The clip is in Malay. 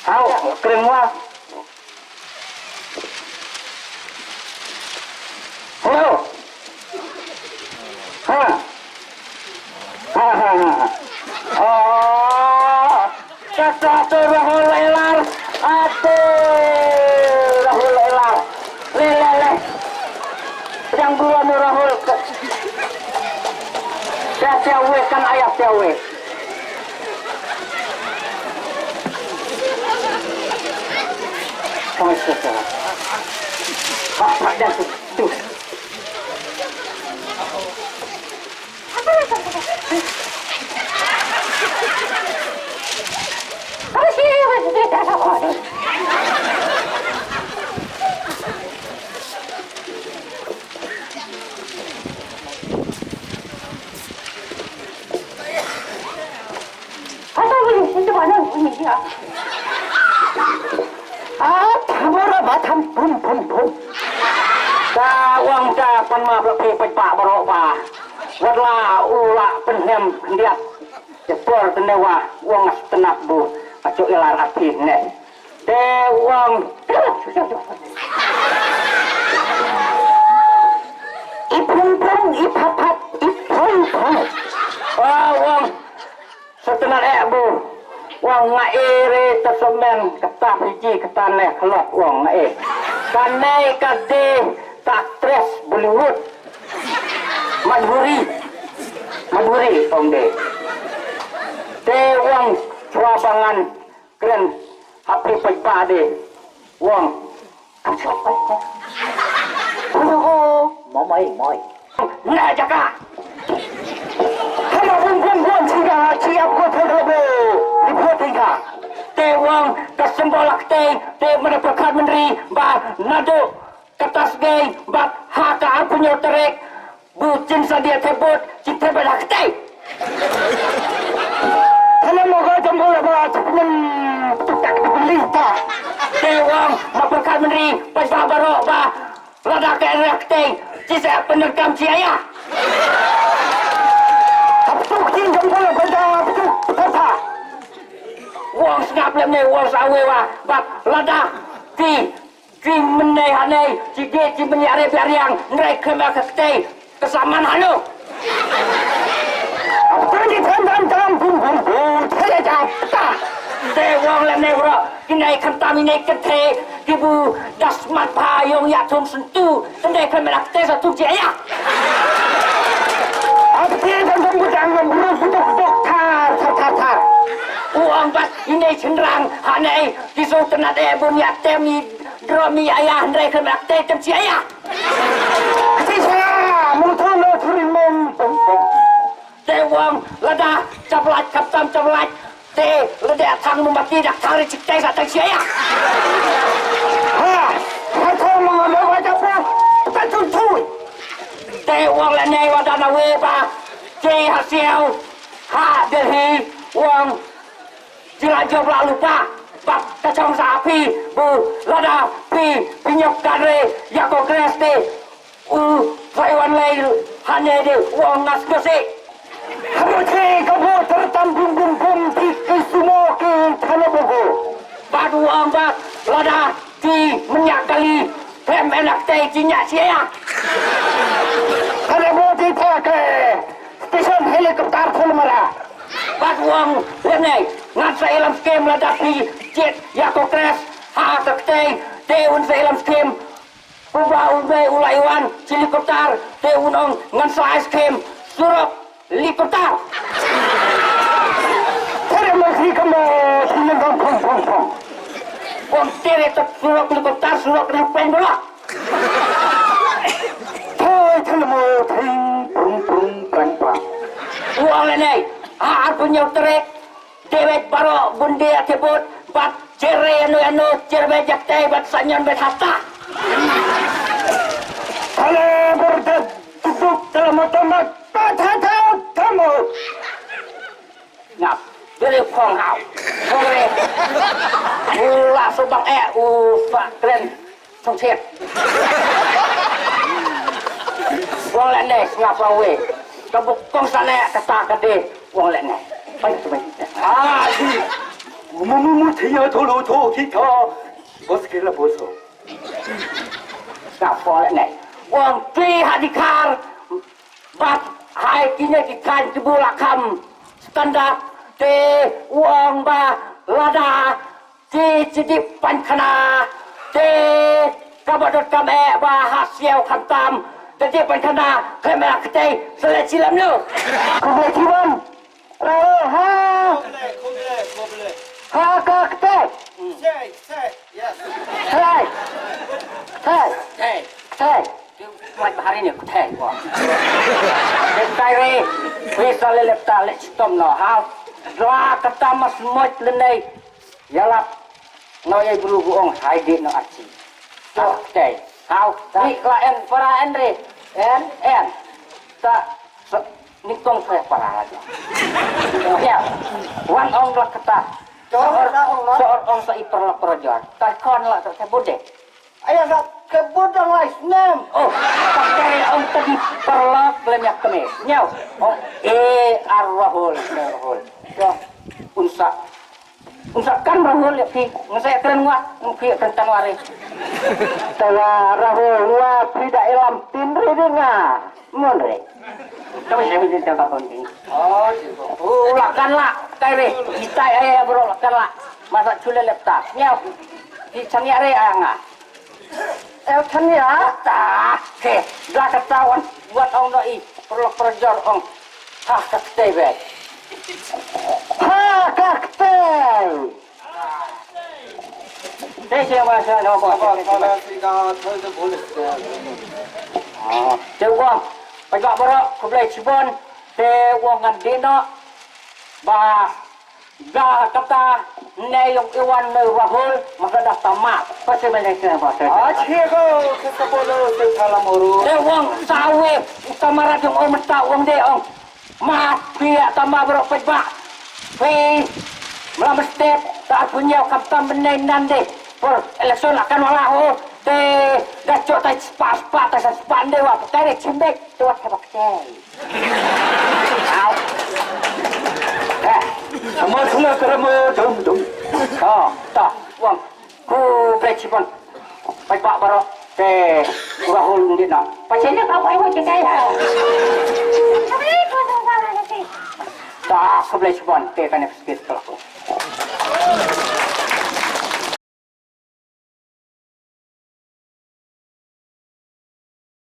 Tahu kering wah. Halo. Ha. Oh, satu rahul elar. Rahul elar. Lele. Yang dua rahul. Siawe kan ayah siawe. Kamu suka. Pak dan tu. Wang ca pan maประเพณีปะบรอกว่าวัดลาอุละเป็นแฮมเดียดจะปอร์ตเนว่าวงสนับบูอจุเอลาร์อาทิตย์เนี่ยเดวังอีพุ่งอีพับอีพุ่งวังสนับบูวังไงเรตสมนกับตาพิจิกับตาเนี่ยขลอกวังไงกันในกันเดtak stres Bollywood Madhuri om de wang swabangan keren api paipa de wang moi na jaka hello bun siap ko thabo reporting ka wang kasembolak te mendapat menteri ba nado kertas gay bak haka punya terek bucin sadia tebut cinta berak teh kalau mau kau jempol apa cepet tukak dibeli tak dewang maperkan menteri pas barok bah lada kerak teh cisa penerkam ciaya tuk cin jempol benda tuk apa uang senap lemnya uang sawe wah bak lada Cing meneh cing menyare biaryang nrek kemak kete kesamaan halo. Tadi tendang bum saya jata. Dewang lene bro, kinai kontamine kete ibu dasmat payung ya tum sentu, tendai kemak kete satu jaya. Apa yang budang buruk tar. Uang bas ini cenderang hanai kisah tenat bunya temi Dromi ayah Andre kemak teh temsi ayah. Sisa mutu turimum. Dewang lada caplat kaptam caplat te lada tang membaki dak tarik ciktai satang si ayah. Aku mengambil wajah pun bukan tuntui. Dewang lene wadana weba te hasil delhi uang jelajah lalu pak. Bak kacang sapi bu lada pinyok kare yako kreste Taiwan lain hanya de uang nas kese kamu tertambung bum di semua ke tanah bogo badu uang bak lada menyak kali pem enak teh cinya sia kalau mau ditake stesen helikopter full marah badu uang lenai ngan sa ilam skem lada jet yako kres hakakte teun sa ilam skem Ubah ulaiwan helikopter teunong ngan sa skem surup helikopter tere masih kamu tinang pong tere tak surup helikopter surup pen bola thôi thelmo thing pung pang uang lenai punya trek dewek baro bunde atebut bat cere anu cerbe jakte bat sanyan bet hatta kale berdet duduk dalam otomat patata kamu ngap dari phong hao kore ula subang fa keren song chet wong lene ngap wae kabuk kong sane kata kade wong lene Baik, baik. Tia thulu thu thi tho. Bos kira boso. Nak boleh ni. Wang tri hadikar. Bat hai kini dikan kebulakam. Standar te wang ba lada. Te cedip pankana. Te kabadot kame ba hasil kantam. Te pankana kamera kete seleksi lam nu. Kau cium. Rao ha. Ha kete. Yes. Hey. Mai hari ni aku teh gua. Dekai re, bisa lelep tak lek stom no. Hal, doa kata mas mot lenai. Yalap, no ye guru buong hai di no aci. So teh, hal ni klien para Andre, en, tak ni kong saya para lagi. Ya, wan ong lah kata. Seorang sa iperlah perjalanan. Tak kon lah tak sebut. Ayah tak kebut ang lais nem. Oh, pakai ang tadi perlah belenyak kene. Nyau. Oh, arwahul. So, unsa kan rahul ya pi. Ngasay keren wa, pi tentang wari. Tawa rahul wa tidak ilam tindri dengar. Monre. Kami saya minta tempat penting. Oh, lakanlah. Kaya kita ayah bro lakanlah. Masa cule lepta. Nyau. Di cangya re anga. Cangya ta. Ke, dah katawan buat ong doi. Perlu perjor ong. Ha kakte be. Ha kakte. Saya bahasa no bos. Kalau kita terus boleh. Cewang. Pagak berok kublai cibon. Cewang ngandino. Ba dah kata nayong iwan na rahul maka dah tamat pasti banyak apa Cigo kita boleh sekalam uru. wang sawe utama yung mata wang de ong mafia tama bro pajba pe melam step tak punya kapten benenan de por election akan wala ho de dah cok tai spa tai spa de wa tai cimbek tuat kabak cai semua kerana jom. Tak, wang. Ku bercipon. Baik baru ke rahul ni nak. Pasal kau apa yang cakap ya? Tak, ku bercipon. Te kan ekspresi kalau.